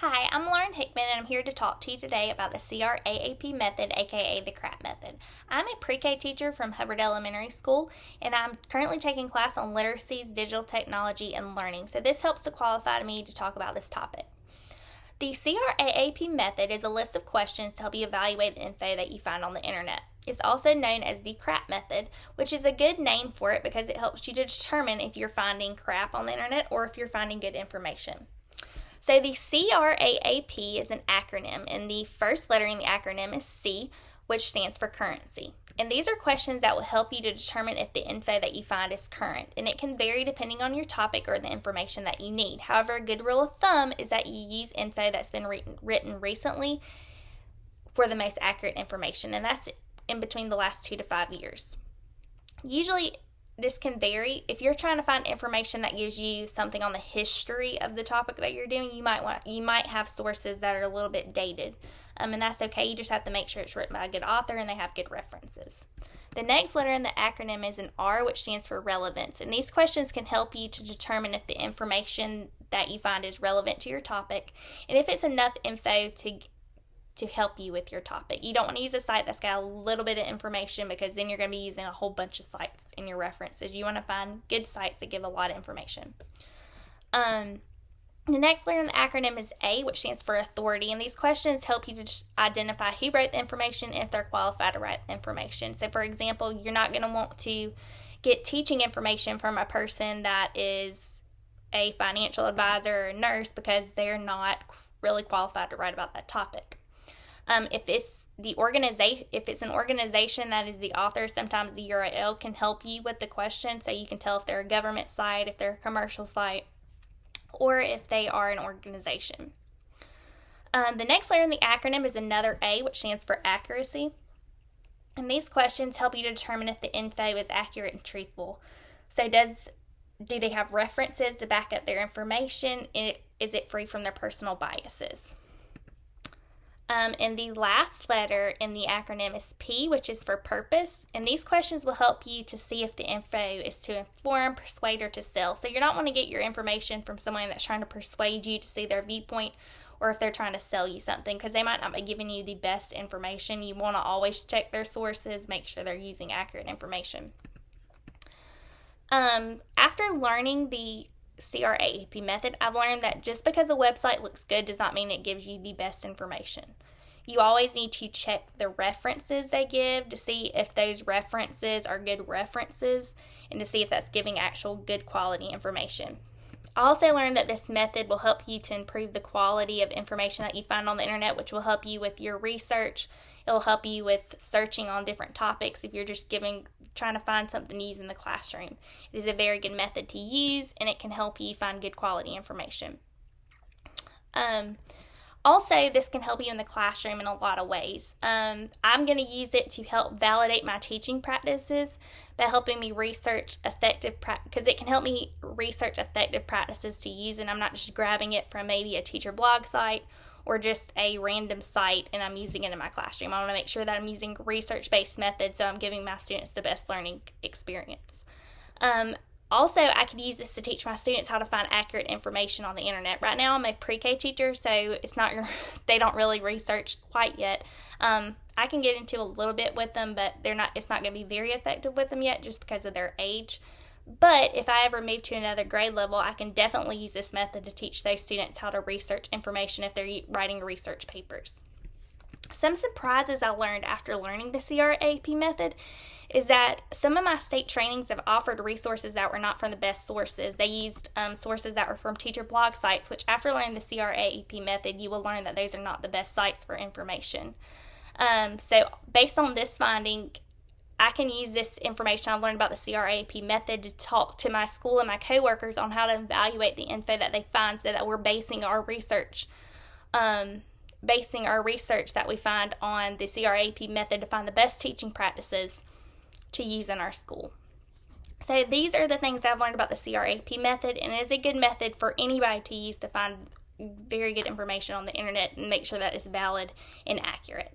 Hi, I'm Lauren Hickman and I'm here to talk to you today about the CRAAP method, aka the CRAAP method. I'm a pre-K teacher from Hubbard Elementary School and I'm currently taking class on literacies, digital technology, and learning, so this helps to qualify me to talk about this topic. The CRAAP method is a list of questions to help you evaluate the info that you find on the internet. It's also known as the CRAAP method, which is a good name for it because it helps you to determine if you're finding crap on the internet or if you're finding good information. So the CRAAP is an acronym, and the first letter in the acronym is C, which stands for currency. And these are questions that will help you to determine if the info that you find is current, and it can vary depending on your topic or the information that you need. However, a good rule of thumb is that you use info that's been written recently for the most accurate information, and that's in between the last 2 to 5 years. Usually, this can vary. If you're trying to find information that gives you something on the history of the topic that you're doing, you might have sources that are a little bit dated, and that's okay. You just have to make sure it's written by a good author and they have good references. The next letter in the acronym is an R, which stands for relevance, and these questions can help you to determine if the information that you find is relevant to your topic and if it's enough info to help you with your topic. You don't want to use a site that's got a little bit of information because then you're going to be using a whole bunch of sites in your references. You want to find good sites that give a lot of information. The next letter in the acronym is A, which stands for authority, and these questions help you to identify who wrote the information and if they're qualified to write the information. So for example, you're not going to want to get teaching information from a person that is a financial advisor or a nurse because they're not really qualified to write about that topic. If it's an organization that is the author, sometimes the URL can help you with the question, so you can tell if they're a government site, if they're a commercial site, or if they are an organization. The next letter in the acronym is another A, which stands for accuracy. And these questions help you to determine if the info is accurate and truthful. So do they have references to back up their information? Is it free from their personal biases? And the last letter in the acronym is P, which is for purpose. And these questions will help you to see if the info is to inform, persuade, or to sell. So you're not want to get your information from someone that's trying to persuade you to see their viewpoint, or if they're trying to sell you something, because they might not be giving you the best information. You want to always check their sources, make sure they're using accurate information. After learning the CRAAP method, I've learned that just because a website looks good does not mean it gives you the best information. You always need to check the references they give to see if those references are good references and to see if that's giving actual good quality information. I also learned that this method will help you to improve the quality of information that you find on the internet, which will help you with your research. It will help you with searching on different topics if you're just trying to find something to use in the classroom. It is a very good method to use, and it can help you find good quality information. Also, this can help you in the classroom in a lot of ways. I'm going to use it to help validate my teaching practices by helping me research because it can help me research effective practices to use, and I'm not just grabbing it from maybe a teacher blog site or just a random site and I'm using it in my classroom. I want to make sure that I'm using research-based methods so I'm giving my students the best learning experience. Also, I could use this to teach my students how to find accurate information on the internet. Right now, I'm a pre-K teacher, so they don't really research quite yet. I can get into a little bit with them, but it's not going to be very effective with them yet just because of their age. But if I ever move to another grade level, I can definitely use this method to teach those students how to research information if they're writing research papers. Some surprises I learned after learning the CRAAP method is that some of my state trainings have offered resources that were not from the best sources. They used sources that were from teacher blog sites, which after learning the CRAAP method, you will learn that those are not the best sites for information. So based on this finding, I can use this information I've learned about the CRAAP method to talk to my school and my coworkers on how to evaluate the info that they find, so that we're basing our research that we find on the CRAAP method to find the best teaching practices to use in our school. So these are the things I've learned about the CRAAP method, and it is a good method for anybody to use to find very good information on the internet and make sure that it's valid and accurate.